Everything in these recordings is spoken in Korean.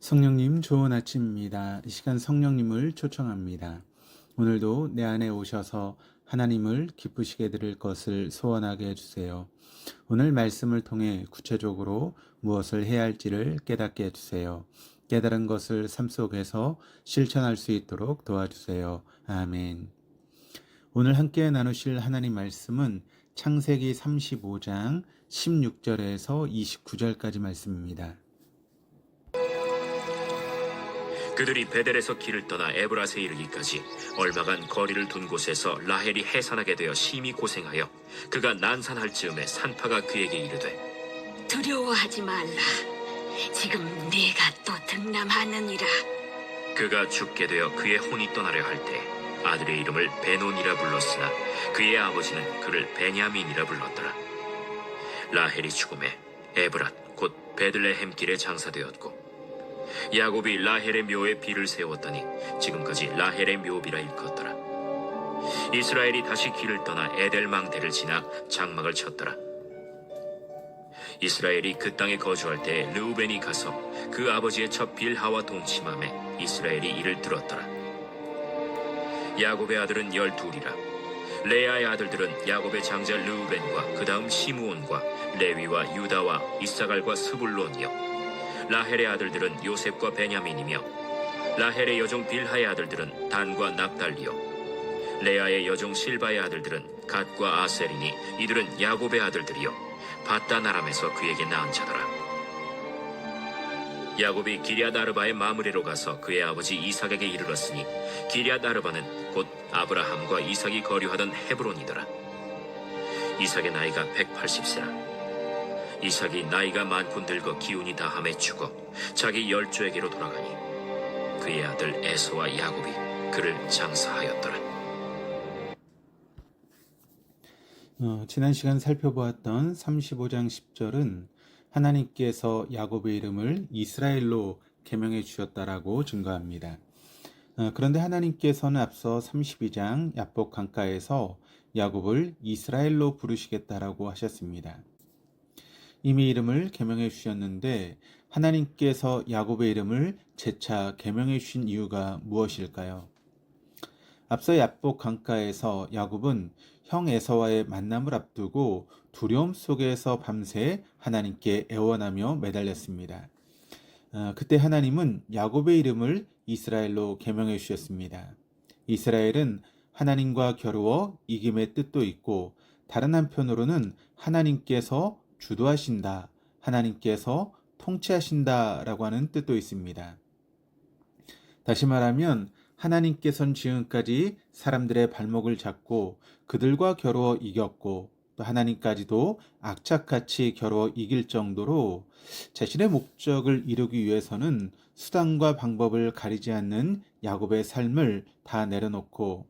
성령님 좋은 아침입니다. 이 시간 성령님을 초청합니다. 오늘도 내 안에 오셔서 하나님을 기쁘시게 드릴 것을 소원하게 해주세요. 오늘 말씀을 통해 구체적으로 무엇을 해야 할지를 깨닫게 해주세요. 깨달은 것을 삶 속에서 실천할 수 있도록 도와주세요. 아멘. 오늘 함께 나누실 하나님 말씀은 창세기 35장 16절에서 29절까지 말씀입니다. 그들이 베델에서 길을 떠나 에브라스에 이르기까지 얼마간 거리를 둔 곳에서 라헬이 해산하게 되어 심히 고생하여 그가 난산할 즈음에 산파가 그에게 이르되 두려워하지 말라. 지금 네가 또 등남하느니라. 그가 죽게 되어 그의 혼이 떠나려 할 때 아들의 이름을 베논이라 불렀으나 그의 아버지는 그를 베냐민이라 불렀더라. 라헬이 죽음에 에브랏 곧 베들레헴 길에 장사되었고 야곱이 라헬의 묘에 비를 세웠더니 지금까지 라헬의 묘비라 일컫더라. 이스라엘이 다시 길을 떠나 에델망대를 지나 장막을 쳤더라. 이스라엘이 그 땅에 거주할 때 르우벤이 가서 그 아버지의 첫 빌하와 동침함에 이스라엘이 이를 들었더라. 야곱의 아들은 12이라. 레아의 아들들은 야곱의 장자 르우벤과 그 다음 시므온과 레위와 유다와 이사갈과 스불론이요 라헬의 아들들은 요셉과 베냐민이며 라헬의 여종 빌하의 아들들은 단과 납달리요 레아의 여종 실바의 아들들은 갓과 아셀이니 이들은 야곱의 아들들이요 바단 아람에서 그에게 낳은 자더라. 야곱이 기럇 아르바의 마므레로 가서 그의 아버지 이삭에게 이르렀으니 기럇 아르바는 곧 아브라함과 이삭이 거류하던 헤브론이더라. 이삭의 나이가 180세라. 이삭이 나이가 많고 늙어 기운이 다함에 죽어 자기 열조에게로 돌아가니 그의 아들 에서와 야곱이 그를 장사하였더라. 지난 시간 살펴보았던 35장 10절은 하나님께서 야곱의 이름을 이스라엘로 계명해 주셨다라고 증거합니다. 그런데 하나님께서는 앞서 32장 야복 강가에서 야곱을 이스라엘로 부르시겠다라고 하셨습니다. 이미 이름을 계명해 주셨는데 하나님께서 야곱의 이름을 재차 계명해 주신 이유가 무엇일까요? 앞서 야복 강가에서 야곱은 형 에서와의 만남을 앞두고 두려움 속에서 밤새 하나님께 애원하며 매달렸습니다. 그때 하나님은 야곱의 이름을 이스라엘로 계명해 주셨습니다. 이스라엘은 하나님과 겨루어 이김의 뜻도 있고 다른 한편으로는 하나님께서 주도하신다, 하나님께서 통치하신다라고 하는 뜻도 있습니다. 다시 말하면 하나님께서는 지금까지 사람들의 발목을 잡고 그들과 겨루어 이겼고 또 하나님까지도 악착같이 겨루어 이길 정도로 자신의 목적을 이루기 위해서는 수단과 방법을 가리지 않는 야곱의 삶을 다 내려놓고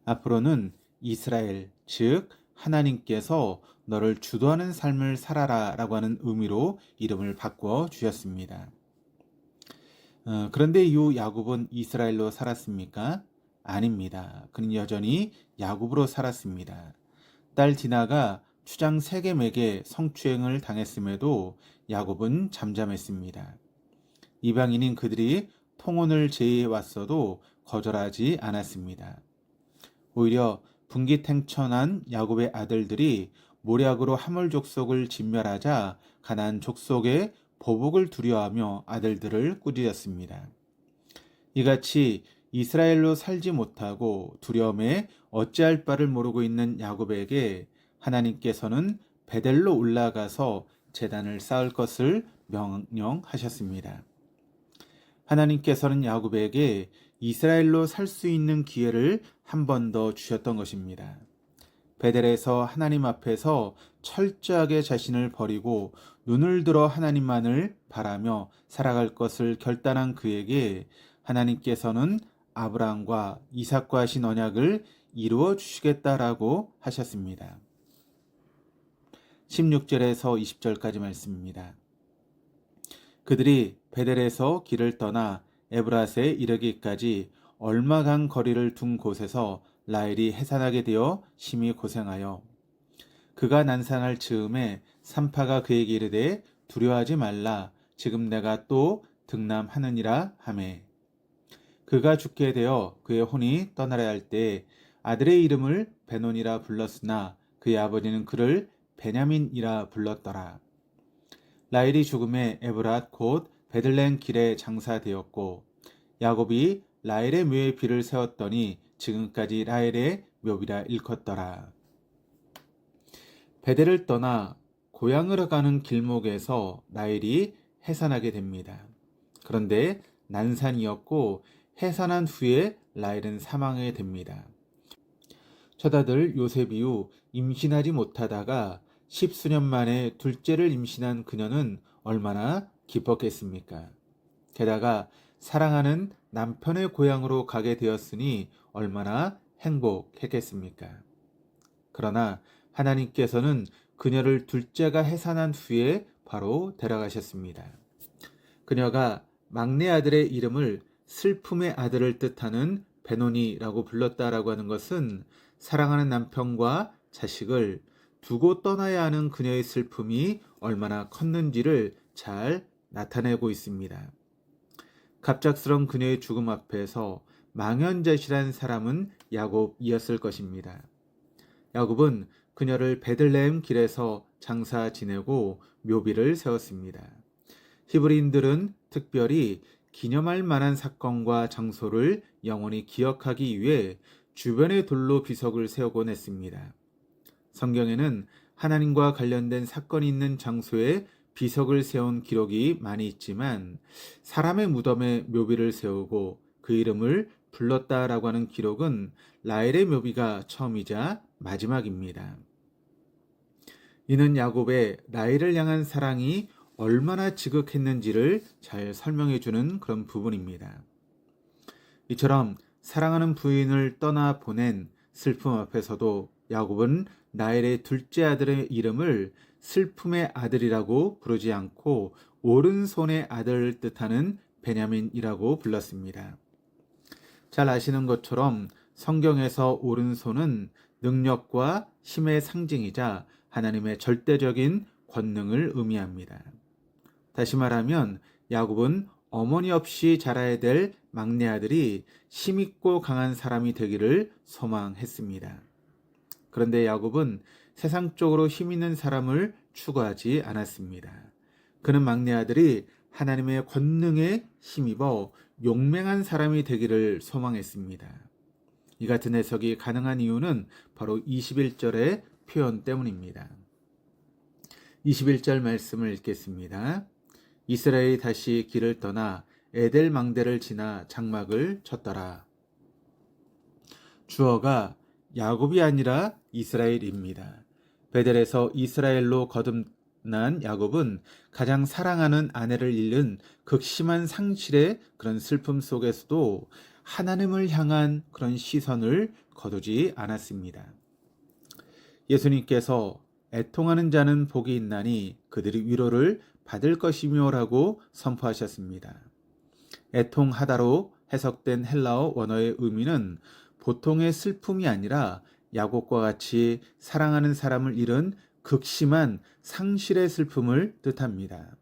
앞으로는 이스라엘, 즉 하나님께서 너를 주도하는 삶을 살아라 라고 하는 의미로 이름을 바꿔 주셨습니다. 그런데 이후 야곱은 이스라엘로 살았습니까? 아닙니다. 그는 여전히 야곱으로 살았습니다. 딸 디나가 추장 세겜에게 성추행을 당했음에도 야곱은 잠잠했습니다. 이방인인 그들이 통혼을 제의해왔어도 거절하지 않았습니다. 오히려 분기탱천한 야곱의 아들들이 모략으로 하몰 족속을 진멸하자 가나안 족속의 보복을 두려워하며 아들들을 꾸짖었습니다. 이같이 이스라엘로 살지 못하고 두려움에 어찌할 바를 모르고 있는 야곱에게 하나님께서는 베델로 올라가서 제단을 쌓을 것을 명령하셨습니다. 하나님께서는 야곱에게 이스라엘로 살 수 있는 기회를 한 번 더 주셨던 것입니다. 베델에서 하나님 앞에서 철저하게 자신을 버리고 눈을 들어 하나님만을 바라며 살아갈 것을 결단한 그에게 하나님께서는 아브라함과 이삭과 하신 언약을 이루어 주시겠다라고 하셨습니다. 16절에서 20절까지 말씀입니다. 그들이 베델에서 길을 떠나 에브라스에 이르기까지 얼마간 거리를 둔 곳에서 라헬이 해산하게 되어 심히 고생하여 그가 난산할 즈음에 산파가 그에게 이르되 두려워하지 말라. 지금 내가 또 등남하느니라 하매 그가 죽게 되어 그의 혼이 떠나려 할 때 아들의 이름을 베논이라 불렀으나 그의 아버지는 그를 베냐민이라 불렀더라. 라헬이 죽음에 에브랏 곧 베들레헴 길에 장사되었고 야곱이 라헬의 묘에 비를 세웠더니 지금까지 라헬의 묘비라 일컫더라. 베델을 떠나 고향으로 가는 길목에서 라헬이 해산하게 됩니다. 그런데 난산이었고 해산한 후에 라헬은 사망하게 됩니다. 처다들 요셉 이후 임신하지 못하다가 10수년 만에 둘째를 임신한 그녀는 얼마나 기뻤겠습니까? 게다가 사랑하는 남편의 고향으로 가게 되었으니 얼마나 행복했겠습니까? 그러나 하나님께서는 그녀를 둘째가 해산한 후에 바로 데려가셨습니다. 그녀가 막내 아들의 이름을 슬픔의 아들을 뜻하는 베노니라고 불렀다라고 하는 것은 사랑하는 남편과 자식을 두고 떠나야 하는 그녀의 슬픔이 얼마나 컸는지를 잘 나타내고 있습니다. 갑작스런 그녀의 죽음 앞에서 망연자실한 사람은 야곱이었을 것입니다. 야곱은 그녀를 베들레헴 길에서 장사 지내고 묘비를 세웠습니다. 히브리인들은 특별히 기념할 만한 사건과 장소를 영원히 기억하기 위해 주변의 돌로 비석을 세우곤 했습니다. 성경에는 하나님과 관련된 사건이 있는 장소에 비석을 세운 기록이 많이 있지만 사람의 무덤에 묘비를 세우고 그 이름을 불렀다라고 하는 기록은 라헬의 묘비가 처음이자 마지막입니다. 이는 야곱의 라헬을 향한 사랑이 얼마나 지극했는지를 잘 설명해 주는 그런 부분입니다. 이처럼 사랑하는 부인을 떠나 보낸 슬픔 앞에서도 야곱은 라헬의 둘째 아들의 이름을 슬픔의 아들이라고 부르지 않고 오른손의 아들을 뜻하는 베냐민이라고 불렀습니다. 잘 아시는 것처럼 성경에서 오른손은 능력과 힘의 상징이자 하나님의 절대적인 권능을 의미합니다. 다시 말하면 야곱은 어머니 없이 자라야 될 막내 아들이 힘있고 강한 사람이 되기를 소망했습니다. 그런데 야곱은 세상적으로 힘있는 사람을 추구하지 않았습니다. 그는 막내 아들이 하나님의 권능에 힘입어 용맹한 사람이 되기를 소망했습니다. 이 같은 해석이 가능한 이유는 바로 21절의 표현 때문입니다. 21절 말씀을 읽겠습니다. 이스라엘이 다시 길을 떠나 에델 망대를 지나 장막을 쳤더라. 주어가 야곱이 아니라 이스라엘입니다. 베델에서 이스라엘로 거듭난 야곱은 가장 사랑하는 아내를 잃는 극심한 상실의 그런 슬픔 속에서도 하나님을 향한 그런 시선을 거두지 않았습니다. 예수님께서 애통하는 자는 복이 있나니 그들이 위로를 받을 것이며라고 선포하셨습니다. 애통하다로 해석된 헬라어 원어의 의미는 보통의 슬픔이 아니라 야곱과 같이 사랑하는 사람을 잃은 극심한 상실의 슬픔을 뜻합니다.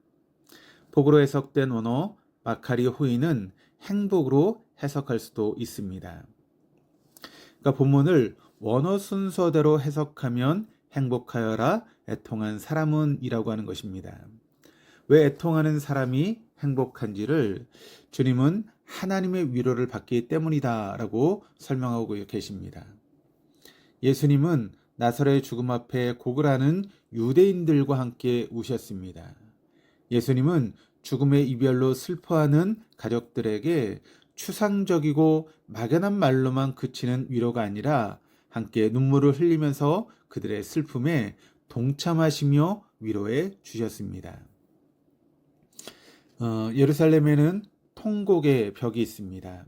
복으로 해석된 원어 마카리 호이는 행복으로 해석할 수도 있습니다. 그러니까 본문을 원어 순서대로 해석하면 행복하여라 애통한 사람은 이라고 하는 것입니다. 왜 애통하는 사람이 행복한지를 주님은 하나님의 위로를 받기 때문이다 라고 설명하고 계십니다. 예수님은 나사로의 죽음 앞에 곡을 하는 유대인들과 함께 우셨습니다. 예수님은 죽음의 이별로 슬퍼하는 가족들에게 추상적이고 막연한 말로만 그치는 위로가 아니라 함께 눈물을 흘리면서 그들의 슬픔에 동참하시며 위로해 주셨습니다. 예루살렘에는 통곡의 벽이 있습니다.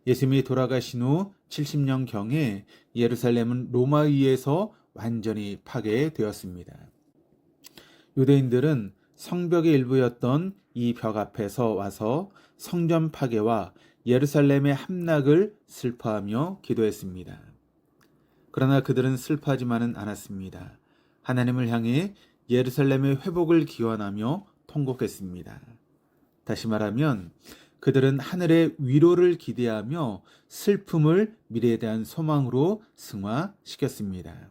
예수님이 돌아가신 후 70년경에 예루살렘은 로마에 의해서 완전히 파괴되었습니다. 유대인들은 성벽의 일부였던 이 벽 앞에서 와서 성전 파괴와 예루살렘의 함락을 슬퍼하며 기도했습니다. 그러나 그들은 슬퍼하지만은 않았습니다. 하나님을 향해 예루살렘의 회복을 기원하며 통곡했습니다. 다시 말하면 그들은 하늘의 위로를 기대하며 슬픔을 미래에 대한 소망으로 승화시켰습니다.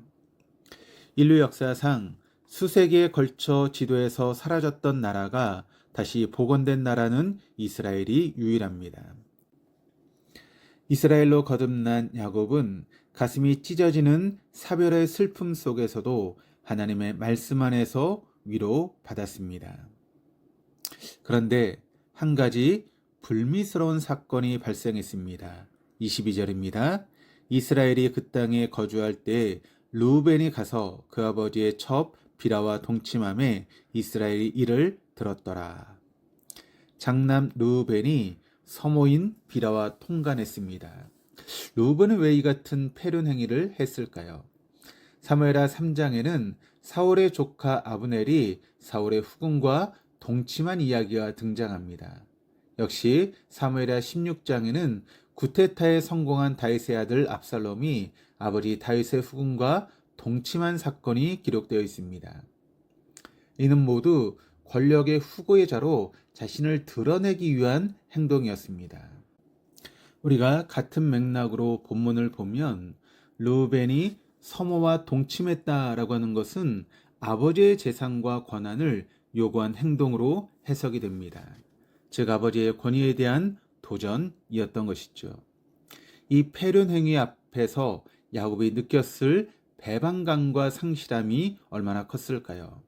인류 역사상 수세기에 걸쳐 지도에서 사라졌던 나라가 다시 복원된 나라는 이스라엘이 유일합니다. 이스라엘로 거듭난 야곱은 가슴이 찢어지는 사별의 슬픔 속에서도 하나님의 말씀 안에서 위로받았습니다. 그런데 한 가지 불미스러운 사건이 발생했습니다. 22절입니다. 이스라엘이 그 땅에 거주할 때 르우벤이 가서 그 아버지의 첩 비라와 동침함에 이스라엘이 이를 들었더라. 장남 르우벤이 서모인 비라와 통간했습니다. 르우벤은 왜 이 같은 패륜 행위를 했을까요? 사무엘하 3장에는 사울의 조카 아브넬이 사울의 후궁과 동침한 이야기가 등장합니다. 역시 사무엘하 16장에는 구테타에 성공한 다윗의 아들 압살롬이 아버지 다윗의 후궁과 동침한 사건이 기록되어 있습니다. 이는 모두 권력의 후보의 자로 자신을 드러내기 위한 행동이었습니다. 우리가 같은 맥락으로 본문을 보면 르우벤이 서모와 동침했다라고 하는 것은 아버지의 재산과 권한을 요구한 행동으로 해석이 됩니다. 즉 아버지의 권위에 대한 도전이었던 것이죠. 이 패륜 행위 앞에서 야곱이 느꼈을 배반감과 상실함이 얼마나 컸을까요?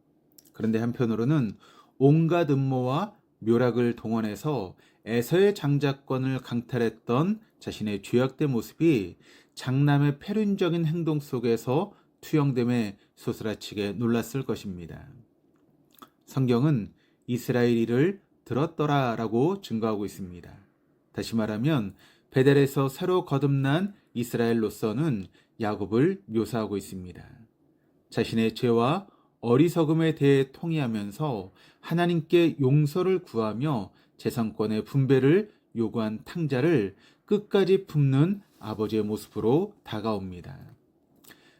그런데 한편으로는 온갖 음모와 묘락을 동원해서 에서의 장자권을 강탈했던 자신의 죄악된 모습이 장남의 패륜적인 행동 속에서 투영됨에 소스라치게 놀랐을 것입니다. 성경은 이스라엘이를 들었더라라고 증거하고 있습니다. 다시 말하면 베델에서 새로 거듭난 이스라엘로서는 야곱을 묘사하고 있습니다. 자신의 죄와 어리석음에 대해 통회하면서 하나님께 용서를 구하며 재산권의 분배를 요구한 탕자를 끝까지 품는 아버지의 모습으로 다가옵니다.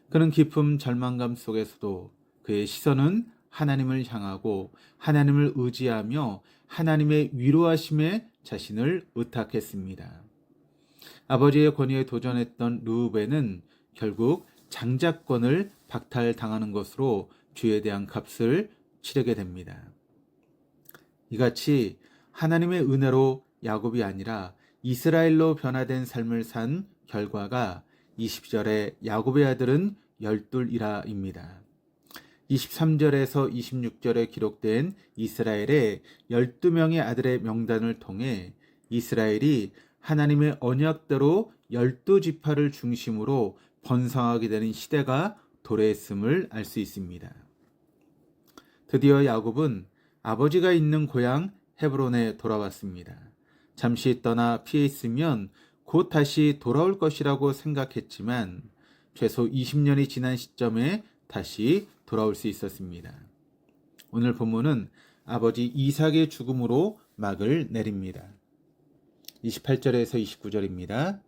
그는 깊은 절망감 속에서도 그의 시선은 하나님을 향하고 하나님을 의지하며 하나님의 위로하심에 자신을 의탁했습니다. 아버지의 권위에 도전했던 르우벤은 결국 장자권을 박탈당하는 것으로 죄에 대한 값을 치르게 됩니다. 이같이 하나님의 은혜로 야곱이 아니라 이스라엘로 변화된 삶을 산 결과가 20절에 야곱의 아들은 12이라입니다. 23절에서 26절에 기록된 이스라엘의 12명의 아들의 명단을 통해 이스라엘이 하나님의 언약대로 12지파를 중심으로 번성하게 되는 시대가 도래했음을 알 수 있습니다. 드디어 야곱은 아버지가 있는 고향 헤브론에 돌아왔습니다. 잠시 떠나 피해 있으면 곧 다시 돌아올 것이라고 생각했지만 최소 20년이 지난 시점에 다시 돌아올 수 있었습니다. 오늘 본문은 아버지 이삭의 죽음으로 막을 내립니다. 28절에서 29절입니다.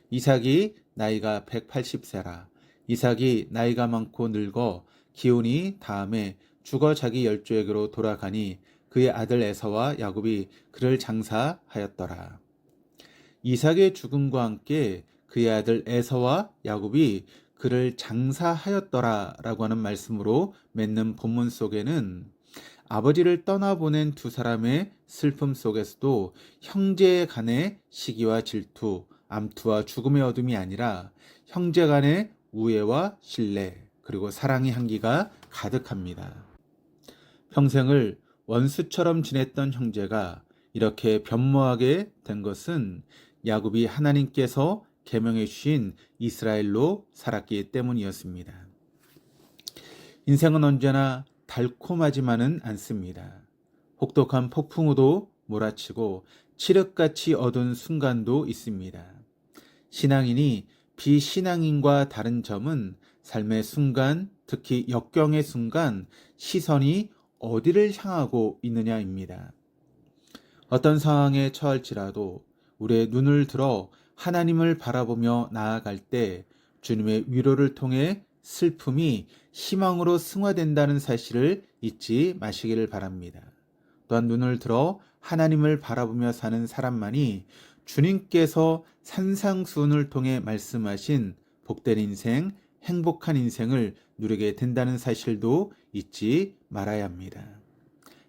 이삭이 나이가 180세라. 이삭이 나이가 많고 늙어 기온이 다음에 죽어 자기 열조에게로 돌아가니 그의 아들 에서와 야곱이 그를 장사하였더라. 이삭의 죽음과 함께 그의 아들 에서와 야곱이 그를 장사하였더라 라고 하는 말씀으로 맺는 본문 속에는 아버지를 떠나보낸 두 사람의 슬픔 속에서도 형제 간의 시기와 질투, 암투와 죽음의 어둠이 아니라 형제 간의 우애와 신뢰, 그리고 사랑의 향기가 가득합니다. 평생을 원수처럼 지냈던 형제가 이렇게 변모하게 된 것은 야곱이 하나님께서 계명해 주신 이스라엘로 살았기 때문이었습니다. 인생은 언제나 달콤하지만은 않습니다. 혹독한 폭풍우도 몰아치고 칠흑같이 어두운 순간도 있습니다. 신앙인이 비신앙인과 다른 점은 삶의 순간, 특히 역경의 순간, 시선이 어디를 향하고 있느냐입니다. 어떤 상황에 처할지라도 우리의 눈을 들어 하나님을 바라보며 나아갈 때 주님의 위로를 통해 슬픔이 희망으로 승화된다는 사실을 잊지 마시기를 바랍니다. 또한 눈을 들어 하나님을 바라보며 사는 사람만이 주님께서 산상수훈을 통해 말씀하신 복된 인생, 행복한 인생을 누리게 된다는 사실도 잊지 말아야 합니다.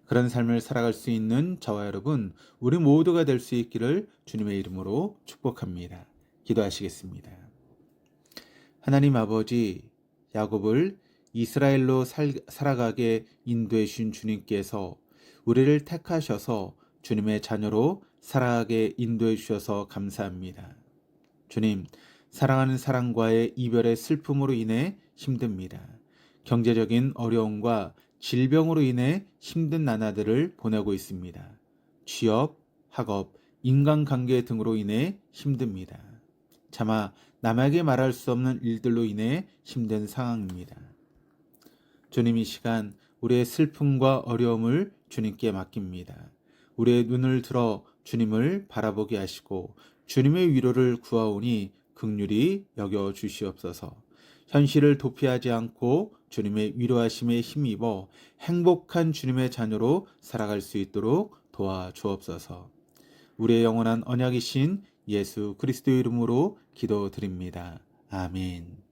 그런 삶을 살아갈 수 있는 저와 여러분, 우리 모두가 될 수 있기를 주님의 이름으로 축복합니다. 기도하시겠습니다. 하나님 아버지, 야곱을 이스라엘로 살아가게 인도해 주신 주님께서 우리를 택하셔서 주님의 자녀로 살아가게 인도해 주셔서 감사합니다. 주님, 사랑하는 사람과의 이별의 슬픔으로 인해 힘듭니다. 경제적인 어려움과 질병으로 인해 힘든 나날들을 보내고 있습니다. 취업, 학업, 인간관계 등으로 인해 힘듭니다. 차마 남에게 말할 수 없는 일들로 인해 힘든 상황입니다. 주님, 이 시간 우리의 슬픔과 어려움을 주님께 맡깁니다. 우리의 눈을 들어 주님을 바라보게 하시고 주님의 위로를 구하오니 긍휼히 여겨 주시옵소서. 현실을 도피하지 않고 주님의 위로하심에 힘입어 행복한 주님의 자녀로 살아갈 수 있도록 도와주옵소서. 우리의 영원한 언약이신 예수 그리스도의 이름으로 기도드립니다. 아멘.